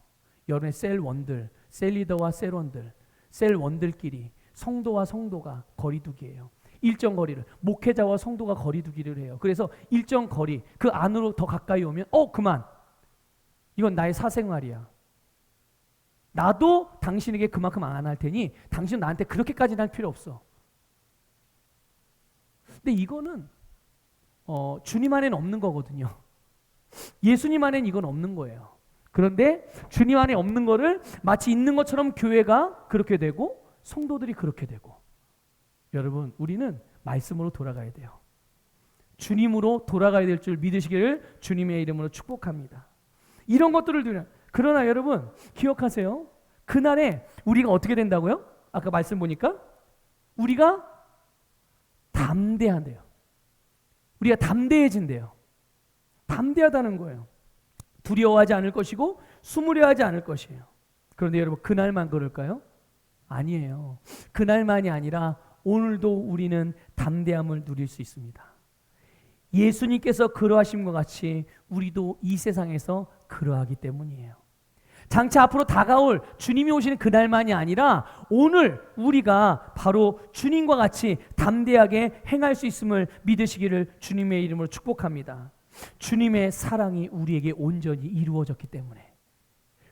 여러분의 셀원들, 셀리더와 셀원들, 셀원들끼리 성도와 성도가 거리두기예요. 일정 거리를, 목회자와 성도가 거리두기를 해요. 그래서 일정 거리, 그 안으로 더 가까이 오면 그만. 이건 나의 사생활이야. 나도 당신에게 그만큼 안 할 테니 당신은 나한테 그렇게까지는 할 필요 없어. 근데 이거는 주님 안에는 없는 거거든요. 예수님 안에는 이건 없는 거예요. 그런데 주님 안에 없는 거를 마치 있는 것처럼 교회가 그렇게 되고 성도들이 그렇게 되고, 여러분 우리는 말씀으로 돌아가야 돼요. 주님으로 돌아가야 될 줄 믿으시기를 주님의 이름으로 축복합니다. 이런 것들을 두면, 그러나 여러분 기억하세요. 그날에 우리가 어떻게 된다고요? 아까 말씀 보니까 우리가 담대한대요. 우리가 담대해진대요. 담대하다는 거예요. 두려워하지 않을 것이고 숨으려 하지 않을 것이에요. 그런데 여러분 그날만 그럴까요? 아니에요. 그날만이 아니라 오늘도 우리는 담대함을 누릴 수 있습니다. 예수님께서 그러하신 것 같이 우리도 이 세상에서 그러하기 때문이에요. 장차 앞으로 다가올 주님이 오시는 그날만이 아니라 오늘 우리가 바로 주님과 같이 담대하게 행할 수 있음을 믿으시기를 주님의 이름으로 축복합니다. 주님의 사랑이 우리에게 온전히 이루어졌기 때문에,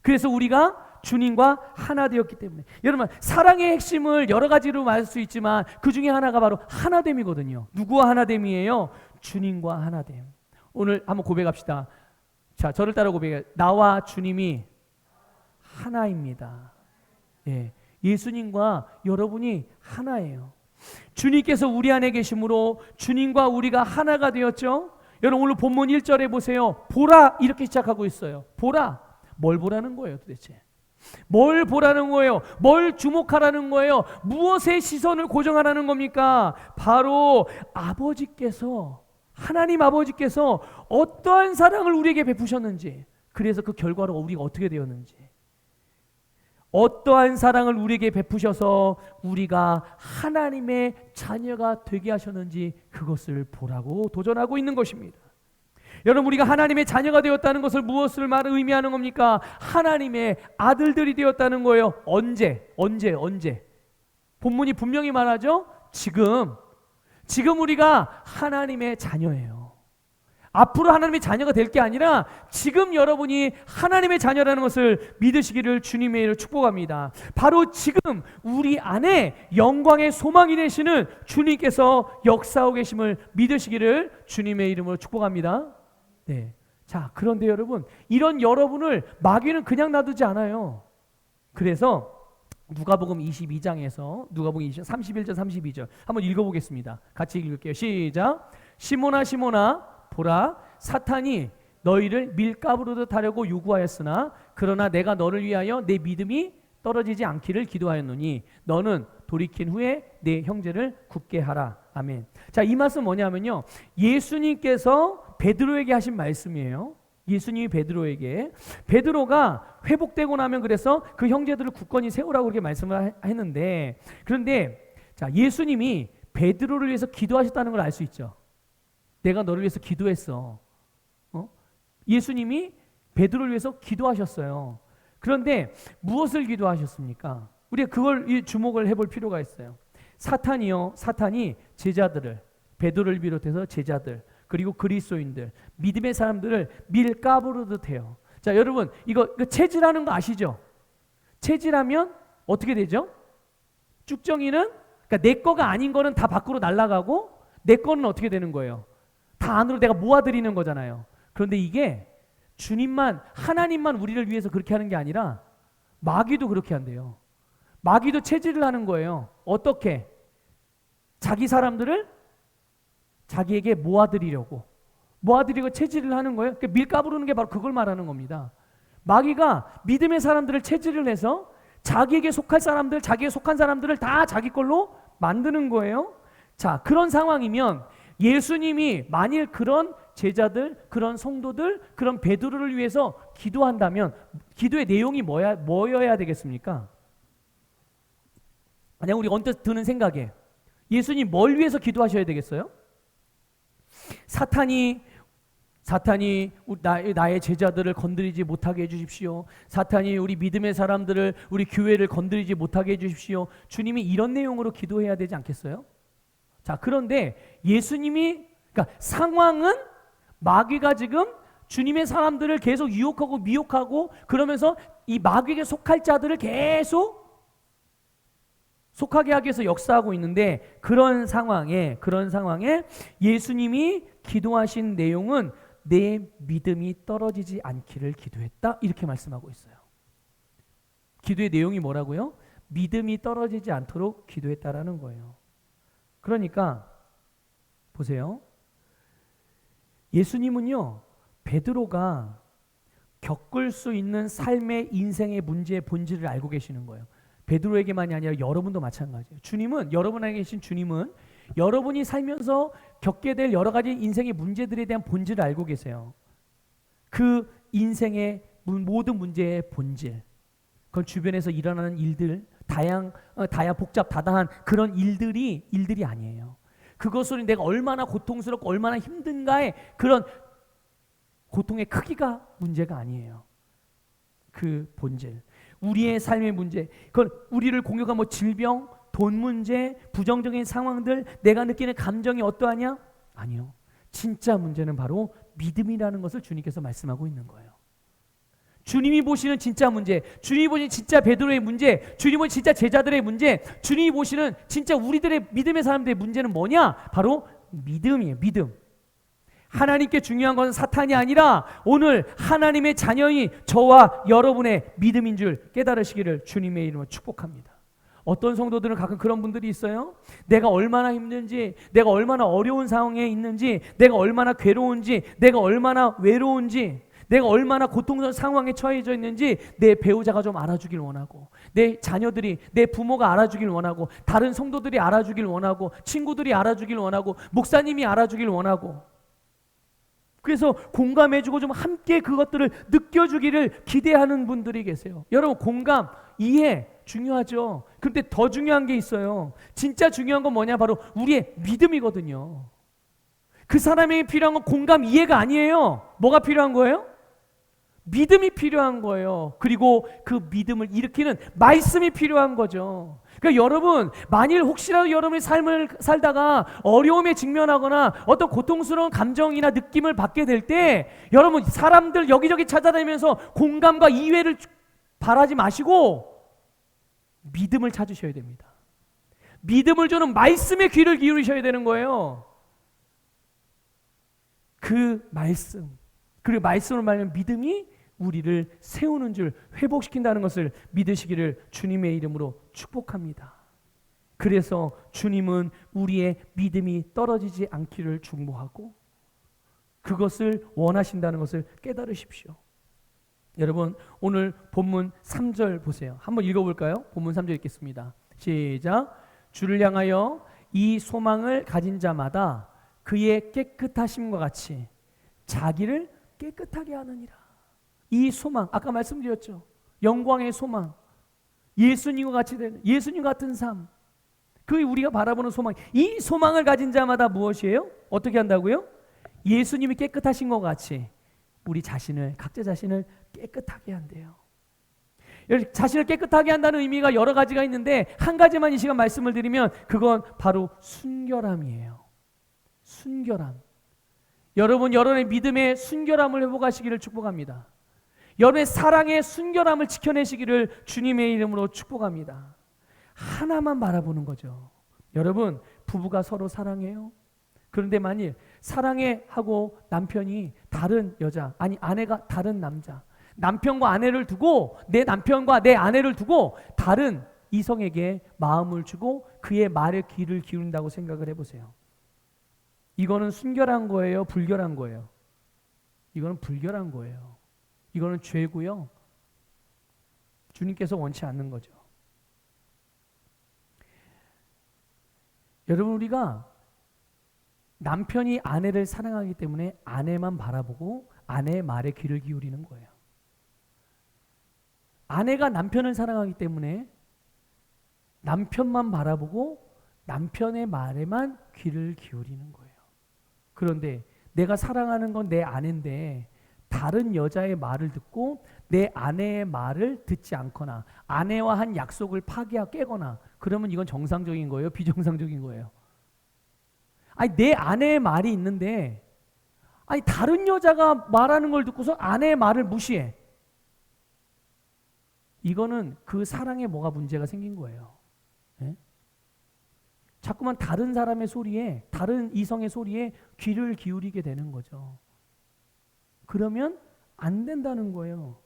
그래서 우리가 주님과 하나 되었기 때문에, 여러분 사랑의 핵심을 여러 가지로 말할 수 있지만 그 중에 하나가 바로 하나됨이거든요. 누구와 하나됨이에요? 주님과 하나됨. 오늘 한번 고백합시다. 자, 저를 따라 고백해요. 나와 주님이 하나입니다. 예, 예수님과 여러분이 하나예요. 주님께서 우리 안에 계심으로 주님과 우리가 하나가 되었죠. 여러분 오늘 본문 1절에 보세요. 보라 이렇게 시작하고 있어요. 보라. 뭘 보라는 거예요 도대체? 뭘 보라는 거예요? 뭘 주목하라는 거예요? 무엇에 시선을 고정하라는 겁니까? 바로 아버지께서, 하나님 아버지께서 어떠한 사랑을 우리에게 베푸셨는지, 그래서 그 결과로 우리가 어떻게 되었는지, 어떠한 사랑을 우리에게 베푸셔서 우리가 하나님의 자녀가 되게 하셨는지 그것을 보라고 도전하고 있는 것입니다. 여러분 우리가 하나님의 자녀가 되었다는 것을 무엇을 의미하는 겁니까? 하나님의 아들들이 되었다는 거예요. 언제? 본문이 분명히 말하죠. 지금 우리가 하나님의 자녀예요. 앞으로 하나님의 자녀가 될 게 아니라 지금 여러분이 하나님의 자녀라는 것을 믿으시기를 주님의 이름으로 축복합니다. 바로 지금 우리 안에 영광의 소망이 되시는 주님께서 역사하고 계심을 믿으시기를 주님의 이름으로 축복합니다. 네. 자, 그런데 여러분, 이런 여러분을 마귀는 그냥 놔두지 않아요. 그래서 누가복음 22장에서 누가복음 31절 32절 한번 읽어보겠습니다. 같이 읽을게요. 시작. 시몬아 시몬아 보라, 사탄이 너희를 밀가부르듯 하려고 요구하였으나 그러나 내가 너를 위하여 내 믿음이 떨어지지 않기를 기도하였노니 너는 돌이킨 후에 내 형제를 굳게 하라. 아멘. 자, 이 말씀 뭐냐면요, 예수님께서 베드로에게 하신 말씀이에요. 예수님이 베드로가 회복되고 나면 그래서 그 형제들을 굳건히 세우라고 그렇게 말씀을 했는데, 그런데 자, 예수님이 베드로를 위해서 기도하셨다는 걸 알 수 있죠. 내가 너를 위해서 기도했어. 예수님이 베드로를 위해서 기도하셨어요. 그런데 무엇을 기도하셨습니까? 우리가 그걸 주목을 해볼 필요가 있어요. 사탄이 제자들을, 베드로를 비롯해서 제자들, 그리고 그리스도인들, 믿음의 사람들을 밀가부르듯 해요. 자, 여러분 이거 체질하는 거 아시죠? 체질하면 어떻게 되죠? 쭉정이는, 그러니까 내 거가 아닌 거는 다 밖으로 날아가고 내 거는 어떻게 되는 거예요? 다 안으로 내가 모아들이는 거잖아요. 그런데 이게 주님만, 하나님만 우리를 위해서 그렇게 하는 게 아니라 마귀도 그렇게 한대요. 마귀도 체질을 하는 거예요. 어떻게? 자기 사람들을 자기에게 모아들이고 체질을 하는 거예요. 그러니까 밀가부르는 게 바로 그걸 말하는 겁니다. 마귀가 믿음의 사람들을 체질을 해서 자기에게 속한 사람들을 다 자기 걸로 만드는 거예요. 자, 그런 상황이면 예수님이 만일 그런 제자들, 그런 성도들, 그런 베드로를 위해서 기도한다면 기도의 내용이 뭐여야 되겠습니까? 그냥 우리 언뜻 드는 생각에 예수님 뭘 위해서 기도하셔야 되겠어요? 사탄이 나의 제자들을 건드리지 못하게 해주십시오. 사탄이 우리 믿음의 사람들을, 우리 교회를 건드리지 못하게 해주십시오. 주님이 이런 내용으로 기도해야 되지 않겠어요? 자, 그런데 예수님이, 그러니까 상황은 마귀가 지금 주님의 사람들을 계속 유혹하고 미혹하고 그러면서 이 마귀에게 속할 자들을 계속 속하게 하기 위해서 역사하고 있는데, 그런 상황에 예수님이 기도하신 내용은 내 믿음이 떨어지지 않기를 기도했다, 이렇게 말씀하고 있어요. 기도의 내용이 뭐라고요? 믿음이 떨어지지 않도록 기도했다라는 거예요. 그러니까 보세요. 예수님은요, 베드로가 겪을 수 있는 삶의 인생의 문제의 본질을 알고 계시는 거예요. 베드로에게만이 아니라 여러분도 마찬가지예요. 여러분에게 계신 주님은 여러분이 살면서 겪게 될 여러 가지 인생의 문제들에 대한 본질을 알고 계세요. 그 인생의 모든 문제의 본질, 그건 주변에서 일어나는 일들, 다양한 그런 일들이 아니에요. 그것으로 내가 얼마나 고통스럽고 얼마나 힘든가의 그런 고통의 크기가 문제가 아니에요. 그 본질, 우리의 삶의 문제, 그건 우리를 공격한 질병, 돈 문제, 부정적인 상황들, 내가 느끼는 감정이 어떠하냐? 아니요. 진짜 문제는 바로 믿음이라는 것을 주님께서 말씀하고 있는 거예요. 주님이 보시는 진짜 문제, 주님이 보시는 진짜 베드로의 문제, 주님이 보시는 진짜 제자들의 문제, 주님이 보시는 진짜 우리들의 믿음의 사람들의 문제는 뭐냐? 바로 믿음이에요. 믿음. 하나님께 중요한 것은 사탄이 아니라 오늘 하나님의 자녀인 저와 여러분의 믿음인 줄 깨달으시기를 주님의 이름으로 축복합니다. 어떤 성도들은 가끔 그런 분들이 있어요. 내가 얼마나 힘든지, 내가 얼마나 어려운 상황에 있는지, 내가 얼마나 괴로운지, 내가 얼마나 외로운지, 내가 얼마나 고통스러운 상황에 처해져 있는지 내 배우자가 좀 알아주길 원하고, 내 자녀들이, 내 부모가 알아주길 원하고, 다른 성도들이 알아주길 원하고, 친구들이 알아주길 원하고, 목사님이 알아주길 원하고, 그래서 공감해주고 좀 함께 그것들을 느껴주기를 기대하는 분들이 계세요. 여러분, 공감, 이해 중요하죠. 그런데 더 중요한 게 있어요. 진짜 중요한 건 뭐냐? 바로 우리의 믿음이거든요. 그 사람에게 필요한 건 공감, 이해가 아니에요. 뭐가 필요한 거예요? 믿음이 필요한 거예요. 그리고 그 믿음을 일으키는 말씀이 필요한 거죠. 그러니까 여러분, 만일 혹시라도 여러분의 삶을 살다가 어려움에 직면하거나 어떤 고통스러운 감정이나 느낌을 받게 될 때, 여러분, 사람들 여기저기 찾아다니면서 공감과 이해를 바라지 마시고 믿음을 찾으셔야 됩니다. 믿음을 주는 말씀에 귀를 기울이셔야 되는 거예요. 그 말씀, 그리고 말씀을 말하면 믿음이 우리를 세우는 줄, 회복시킨다는 것을 믿으시기를 주님의 이름으로 축복합니다. 그래서 주님은 우리의 믿음이 떨어지지 않기를 중보하고 그것을 원하신다는 것을 깨달으십시오. 여러분, 오늘 본문 3절 보세요. 한번 읽어볼까요? 본문 3절 읽겠습니다. 시작. 주를 향하여 이 소망을 가진 자마다 그의 깨끗하심과 같이 자기를 깨끗하게 하느니라. 이 소망, 아까 말씀드렸죠. 영광의 소망, 예수님과 같이 되는, 예수님 같은 삶, 그게 우리가 바라보는 소망. 이 소망을 가진 자마다 무엇이에요? 어떻게 한다고요? 예수님이 깨끗하신 것 같이 우리 자신을, 각자 자신을 깨끗하게 한대요. 자신을 깨끗하게 한다는 의미가 여러 가지가 있는데 한 가지만 이 시간 말씀을 드리면 그건 바로 순결함이에요. 순결함. 여러분, 여러분의 믿음의 순결함을 회복하시기를 축복합니다. 여러분의 사랑의 순결함을 지켜내시기를 주님의 이름으로 축복합니다. 하나만 바라보는 거죠. 여러분, 부부가 서로 사랑해요. 그런데 만일 사랑해 하고 남편이 다른 여자, 아니 아내가 다른 남자, 남편과 아내를 두고, 내 남편과 내 아내를 두고 다른 이성에게 마음을 주고 그의 말에 귀를 기울인다고 생각을 해보세요. 이거는 순결한 거예요? 불결한 거예요? 이거는 불결한 거예요. 이거는 죄고요. 주님께서 원치 않는 거죠. 여러분, 우리가 남편이 아내를 사랑하기 때문에 아내만 바라보고 아내의 말에 귀를 기울이는 거예요. 아내가 남편을 사랑하기 때문에 남편만 바라보고 남편의 말에만 귀를 기울이는 거예요. 그런데 내가 사랑하는 건 내 아내인데 다른 여자의 말을 듣고 내 아내의 말을 듣지 않거나 아내와 한 약속을 파기하거나 깨거나 그러면 이건 정상적인 거예요? 비정상적인 거예요? 아니 내 아내의 말이 있는데 아니 다른 여자가 말하는 걸 듣고서 아내의 말을 무시해. 이거는 그 사랑에 뭐가 문제가 생긴 거예요. 네? 자꾸만 다른 사람의 소리에 다른 이성의 소리에 귀를 기울이게 되는 거죠. 그러면 안 된다는 거예요.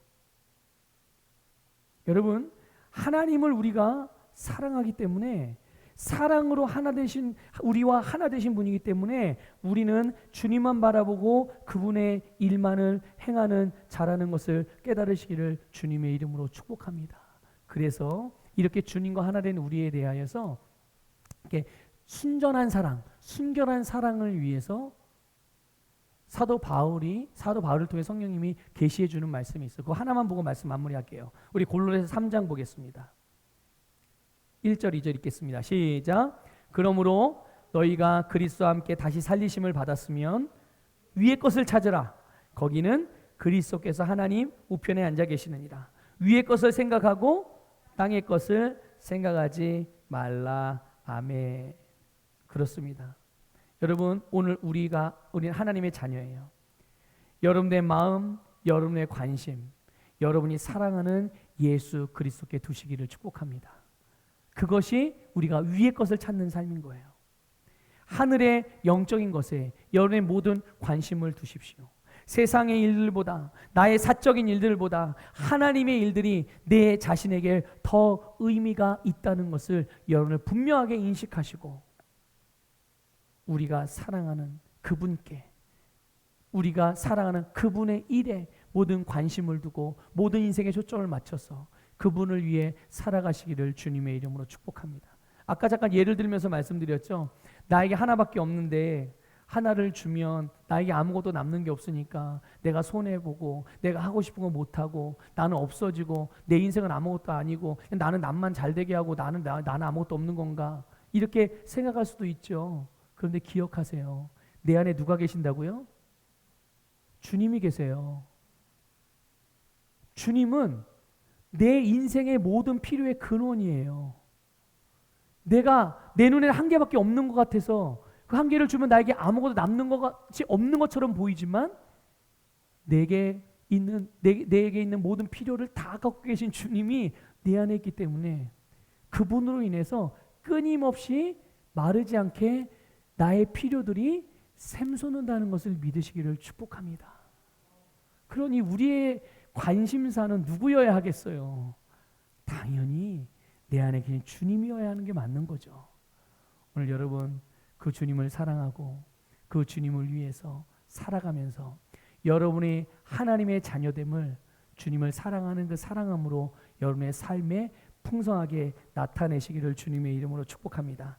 여러분, 하나님을 우리가 사랑하기 때문에 사랑으로 하나 되신 우리와 하나 되신 분이기 때문에 우리는 주님만 바라보고 그분의 일만을 행하는 잘하는 것을 깨달으시기를 주님의 이름으로 축복합니다. 그래서 이렇게 주님과 하나 된 우리에 대하여서 이렇게 순전한 사랑, 순결한 사랑을 위해서 사도 바울을 통해 성령님이 계시해 주는 말씀이 있어요. 그거 하나만 보고 말씀 마무리할게요. 우리 골로새서 3장 보겠습니다. 1절 2절 읽겠습니다. 시작. 그러므로 너희가 그리스도와 함께 다시 살리심을 받았으면 위의 것을 찾으라. 거기는 그리스도께서 하나님 우편에 앉아 계시느니라. 위의 것을 생각하고 땅의 것을 생각하지 말라. 아멘. 그렇습니다. 여러분, 오늘 우리는 하나님의 자녀예요. 여러분의 마음, 여러분의 관심, 여러분이 사랑하는 예수 그리스도께 두시기를 축복합니다. 그것이 우리가 위의 것을 찾는 삶인 거예요. 하늘의 영적인 것에 여러분의 모든 관심을 두십시오. 세상의 일들보다 나의 사적인 일들보다 하나님의 일들이 내 자신에게 더 의미가 있다는 것을 여러분을 분명하게 인식하시고 우리가 사랑하는 그분께 우리가 사랑하는 그분의 일에 모든 관심을 두고 모든 인생의 초점을 맞춰서 그분을 위해 살아가시기를 주님의 이름으로 축복합니다. 아까 잠깐 예를 들면서 말씀드렸죠. 나에게 하나밖에 없는데 하나를 주면 나에게 아무것도 남는 게 없으니까 내가 손해보고 내가 하고 싶은 거 못하고 나는 없어지고 내 인생은 아무것도 아니고 나는 남만 잘되게 하고 나는 아무것도 없는 건가 이렇게 생각할 수도 있죠. 그런데 기억하세요. 내 안에 누가 계신다고요? 주님이 계세요. 주님은 내 인생의 모든 필요의 근원이에요. 내가 내 눈에 한 개밖에 없는 것 같아서 그 한 개를 주면 나에게 아무것도 남는 것 같이 없는 것처럼 보이지만 내게 있는 모든 필요를 다 갖고 계신 주님이 내 안에 있기 때문에 그분으로 인해서 끊임없이 마르지 않게 나의 필요들이 샘솟는다는 것을 믿으시기를 축복합니다. 그러니 우리의 관심사는 누구여야 하겠어요? 당연히 내 안에 계신 주님이어야 하는 게 맞는 거죠. 오늘 여러분 그 주님을 사랑하고 그 주님을 위해서 살아가면서 여러분이 하나님의 자녀됨을 주님을 사랑하는 그 사랑함으로 여러분의 삶에 풍성하게 나타내시기를 주님의 이름으로 축복합니다.